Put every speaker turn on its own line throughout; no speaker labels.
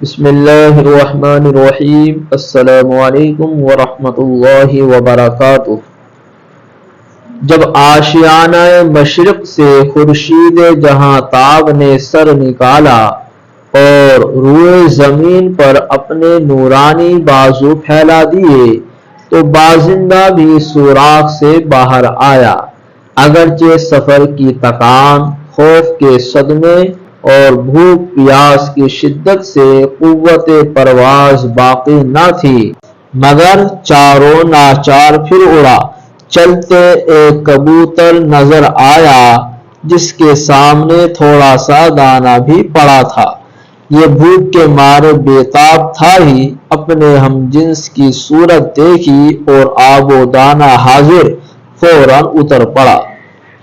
بسم اللہ الرحمن الرحیم۔ السلام علیکم ورحمۃ اللہ وبرکاتہ۔ جب آشیانہ مشرق سے خورشید جہاں تاب نے سر نکالا اور روئے زمین پر اپنے نورانی بازو پھیلا دیے تو بازندہ بھی سوراخ سے باہر آیا، اگرچہ سفر کی تکان، خوف کے صدمے اور بھوک پیاس کی شدت سے قوت پرواز باقی نہ تھی، مگر چاروں ناچار پھر اڑا۔ چلتے ایک کبوتر نظر آیا جس کے سامنے تھوڑا سا دانہ بھی پڑا تھا۔ یہ بھوک کے مارے بےتاب تھا ہی، اپنے ہم جنس کی صورت دیکھی اور آب و دانہ حاضر، فوراً اتر پڑا۔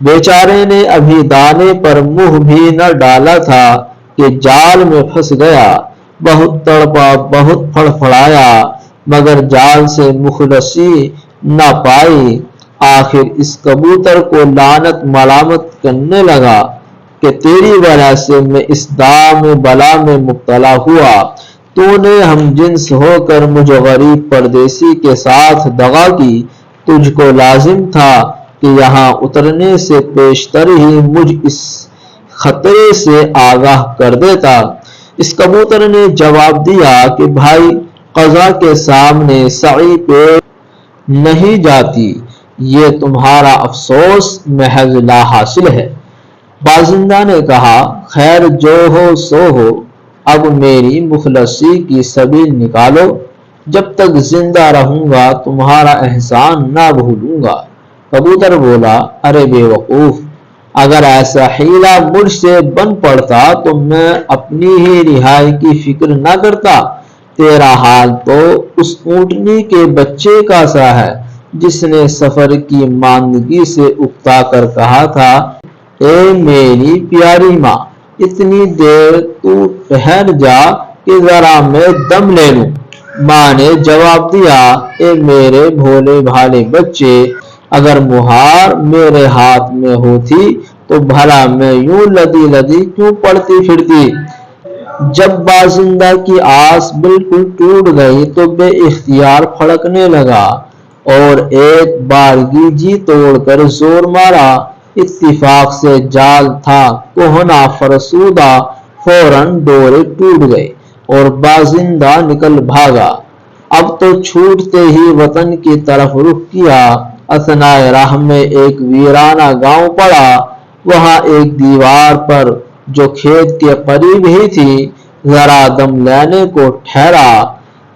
بیچارے نے ابھی دانے پر منہ بھی نہ ڈالا تھا کہ جال میں پھنس گیا۔ بہت تڑپا، بہت پھڑپھڑایا، مگر جال سے مخلصی نہ پائی۔ آخر اس کبوتر کو لعنت ملامت کرنے لگا کہ تیری وجہ سے میں اس دام بلا میں مبتلا ہوا۔ تو نے ہم جنس ہو کر مجھ غریب پردیسی کے ساتھ دغا کی۔ تجھ کو لازم تھا کہ یہاں اترنے سے پیشتر ہی مجھ اس خطرے سے آگاہ کر دیتا۔ اس کبوتر نے جواب دیا کہ بھائی، قضا کے سامنے سعی پیش نہیں جاتی، یہ تمہارا افسوس محض لا حاصل ہے۔ بازندہ نے کہا، خیر جو ہو سو ہو، اب میری مخلصی کی سبیل نکالو، جب تک زندہ رہوں گا تمہارا احسان نہ بھولوں گا۔ کبوتر بولا، ارے بے وقوف، اگر ایسا حیلہ مجھ سے بن پڑتا تو میں اپنی ہی رہائی کی فکر نہ کرتا۔ تیرا حال تو اس اونٹنی کے بچے کا سا ہے جس نے سفر کی ماندگی سے اکتا کر کہا تھا، اے میری پیاری ماں، اتنی دیر تو ٹھہر جا کہ ذرا میں دم لے لوں۔ ماں نے جواب دیا، اے میرے بھولے بھالے بچے، اگر مہار میرے ہاتھ میں ہوتی تو بھلا میں یوں لدی لدی کیوں پڑتی پھرتی۔ جب بازندہ کی آس بالکل ٹوٹ گئی تو بے اختیار پھڑکنے لگا اور ایک بارگی جی توڑ کر زور مارا۔ اتفاق سے جال تھا کہنا فرسودہ، فوراً ڈورے ٹوٹ گئے اور بازندہ نکل بھاگا۔ اب تو چھوٹتے ہی وطن کی طرف رخ کیا۔ اثنائے راہ میں ایک ویرانہ گاؤں پڑا، وہاں ایک دیوار پر جو کھیت کے قریب ہی تھی ذرا دم لینے کو ٹھہرا۔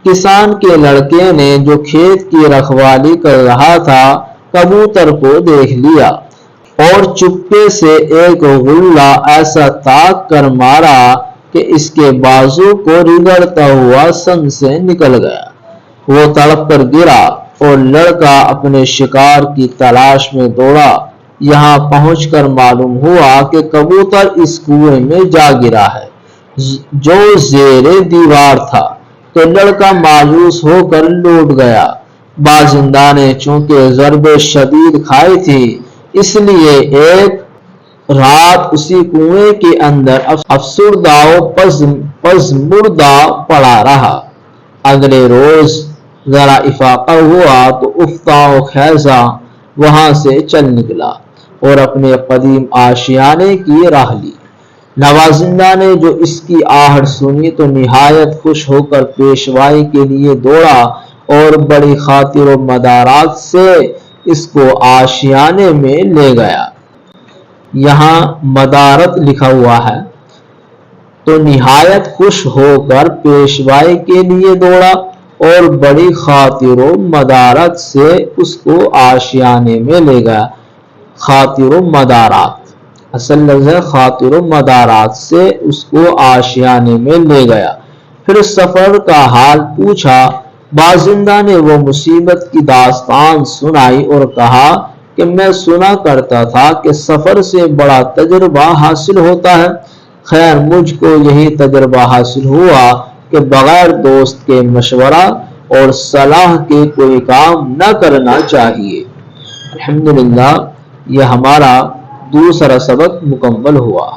کسان کے لڑکے نے جو کھیت کی رکھوالی کر رہا تھا کبوتر کو دیکھ لیا اور چپکے سے ایک غلہ ایسا تاک کر مارا کہ اس کے بازو کو رگڑتا ہوا سن سے نکل گیا۔ وہ تڑپ کر گرا اور لڑکا اپنے شکار کی تلاش میں دوڑا۔ یہاں پہنچ کر معلوم ہوا کہ کبوتر اس کنویں میں جا گرا ہے جو زیر دیوار تھا، تو لڑکا مایوس ہو کر لوٹ گیا۔ بازندہ نے چونکہ ضرب شدید کھائی تھی، اس لیے ایک رات اسی کنویں کے اندر افسردہ و پژمردہ پڑا رہا۔ اگلے روز ذرا افاقہ ہوا تو افتاء و خیزاں وہاں سے چل نکلا اور اپنے قدیم آشیانے کی راہ لی۔ نوازندہ نے جو اس کی آہٹ سنی تو نہایت خوش ہو کر پیشوائی کے لیے دوڑا اور بڑی خاطر و مدارات سے اس کو آشیانے میں لے گیا۔ یہاں مدارت لکھا ہوا ہے، تو نہایت خوش ہو کر پیشوائی کے لیے دوڑا اور بڑی خاطر و مدارت سے اس کو آشیانے میں لے گیا۔ خاطر و مدارات، اصل لفظ ہے خاطر و مدارات سے اس کو آشیانے میں لے گیا۔ پھر سفر کا حال پوچھا۔ بازندہ نے وہ مصیبت کی داستان سنائی اور کہا کہ میں سنا کرتا تھا کہ سفر سے بڑا تجربہ حاصل ہوتا ہے۔ خیر مجھ کو یہی تجربہ حاصل ہوا کہ بغیر دوست کے مشورہ اور صلاح کے کوئی کام نہ کرنا چاہیے۔ الحمدللہ یہ ہمارا دوسرا سبق مکمل ہوا۔